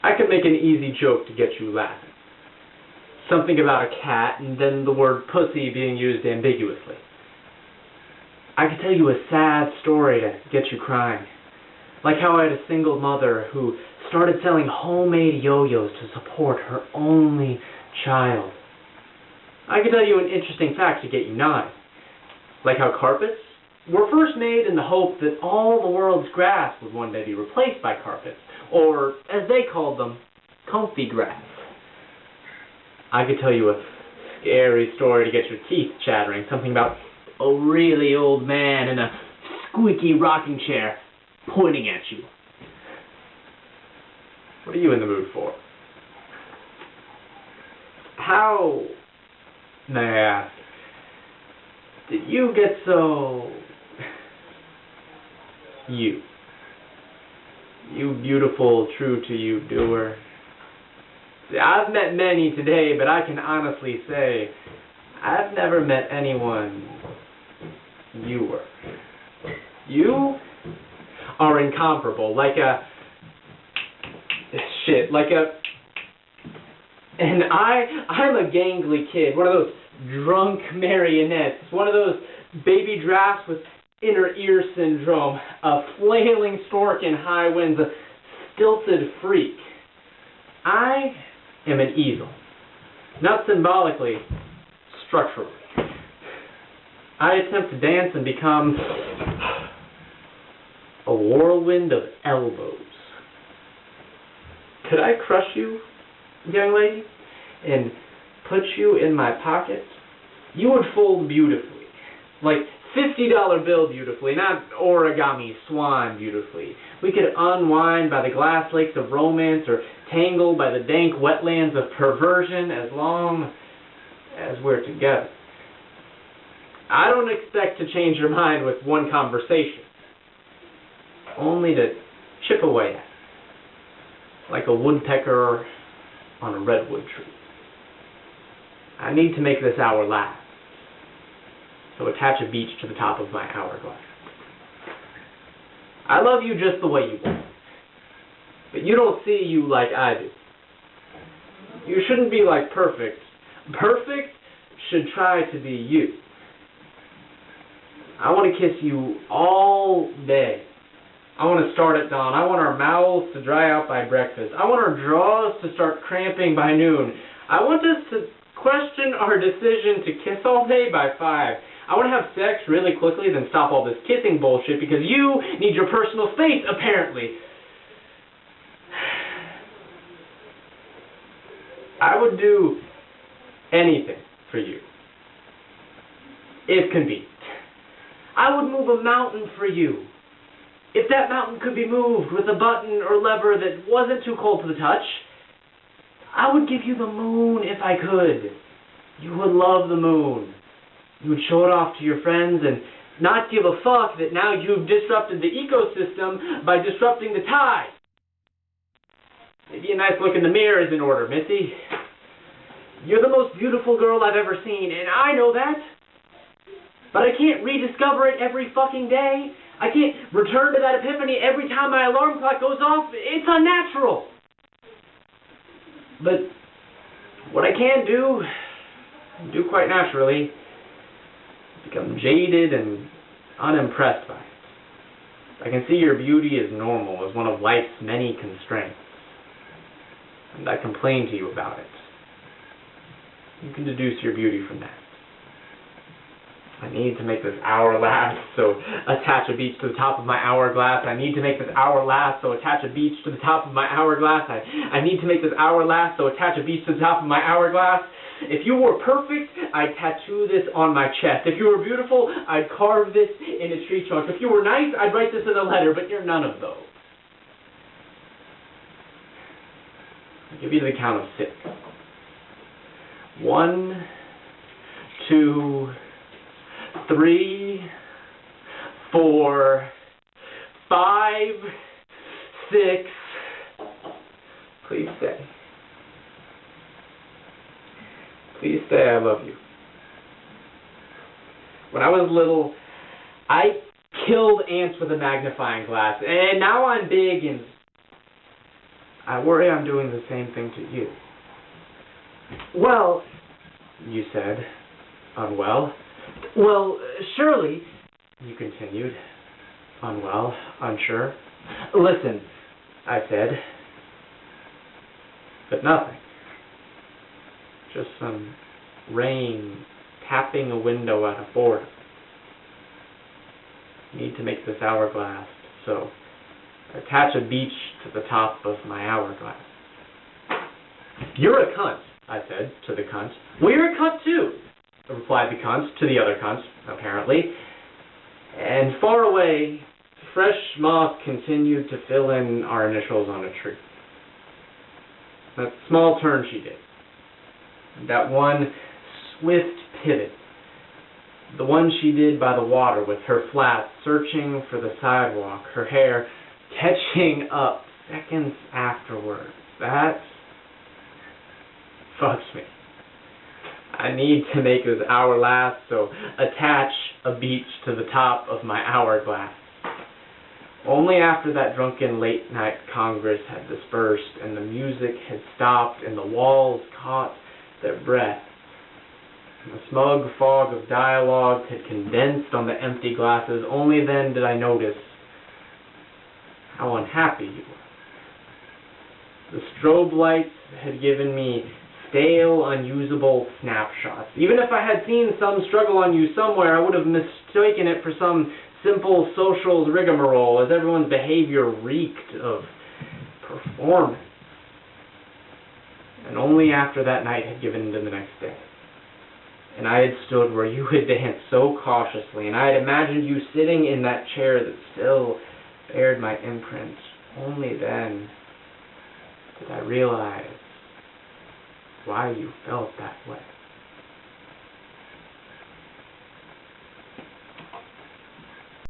I could make an easy joke to get you laughing. Something about a cat and then the word pussy being used ambiguously. I could tell you a sad story to get you crying. Like how I had a single mother who started selling homemade yo-yos to support her only child. I could tell you an interesting fact to get you nodding. Like how carpets were first made in the hope that all the world's grass would one day be replaced by carpets, or, as they called them, comfy grass. I could tell you a scary story to get your teeth chattering, something about a really old man in a squeaky rocking chair pointing at you. What are you in the mood for? How, may I ask, did you get so... You beautiful, true-to-you doer? See, I've met many today, but I can honestly say I've never met anyone youer. You are incomparable, like a... And I'm a gangly kid, one of those drunk marionettes, one of those baby giraffes with inner ear syndrome, a flailing stork in high winds, a stilted freak. I am an easel, not symbolically, structurally. I attempt to dance and become a whirlwind of elbows. Could I crush you, young lady, and put you in my pocket? You would fold beautifully, like $50 bill beautifully, not origami swan beautifully. We could unwind by the glass lakes of romance or tangle by the dank wetlands of perversion as long as we're together. I don't expect to change your mind with one conversation, only to chip away at it, like a woodpecker on a redwood tree. I need to make this hour last. So attach a beach to the top of my hourglass. I love you just the way you are, but you don't see you like I do. You shouldn't be like perfect. Perfect should try to be you. I want to kiss you all day. I want to start at dawn. I want our mouths to dry out by breakfast. I want our jaws to start cramping by noon. I want us to question our decision to kiss all day by 5. I want to have sex really quickly, then stop all this kissing bullshit because you need your personal space, apparently. I would do anything for you, if convenient. I would move a mountain for you, if that mountain could be moved with a button or lever that wasn't too cold to the touch. I would give you the moon if I could. You would love the moon. You would show it off to your friends and not give a fuck that now you've disrupted the ecosystem by disrupting the tide. Maybe a nice look in the mirror is in order, Missy. You're the most beautiful girl I've ever seen, and I know that. But I can't rediscover it every fucking day. I can't return to that epiphany every time my alarm clock goes off. It's unnatural. But what I can do quite naturally, become jaded and unimpressed by it. I can see your beauty as normal, as one of life's many constraints. And I complain to you about it. You can deduce your beauty from that. I need to make this hour last, so attach a beach to the top of my hourglass. I need to make this hour last, so attach a beach to the top of my hourglass. I need to make this hour last, so attach a beach to the top of my hourglass. If you were perfect, I'd tattoo this on my chest. If you were beautiful, I'd carve this in a tree trunk. If you were nice, I'd write this in a letter, but you're none of those. I'll give you the count of 6. 1, 2, 3, 4, 5, 6. Please stay. Please stay, I love you. When I was little, I killed ants with a magnifying glass, and now I'm big and I worry I'm doing the same thing to you. Well, You said, unwell. well, surely. You continued, unwell, unsure. Listen, I said, but nothing. Just some rain tapping a window out of boredom. Need to make this hourglass, so attach a beach to the top of my hourglass. You're a cunt, I said to the cunt. Well, you're a cunt too, replied the cunt to the other cunt, apparently. And far away, fresh moss continued to fill in our initials on a tree. That small turn she did. That one swift pivot. The one she did by the water with her flat searching for the sidewalk, her hair catching up seconds afterwards. That fucks me. I need to make this hour last, so attach a beach to the top of my hourglass. Only after that drunken late-night congress had dispersed and the music had stopped and the walls caught their breath, and the smug fog of dialogue had condensed on the empty glasses, only then did I notice how unhappy you were. The strobe lights had given me stale, unusable snapshots. Even if I had seen some struggle on you somewhere, I would have mistaken it for some simple social rigmarole, as everyone's behavior reeked of performance. And only after that night had given into the next day, and I had stood where you had danced so cautiously, and I had imagined you sitting in that chair that still bared my imprint, only then did I realize why you felt that way.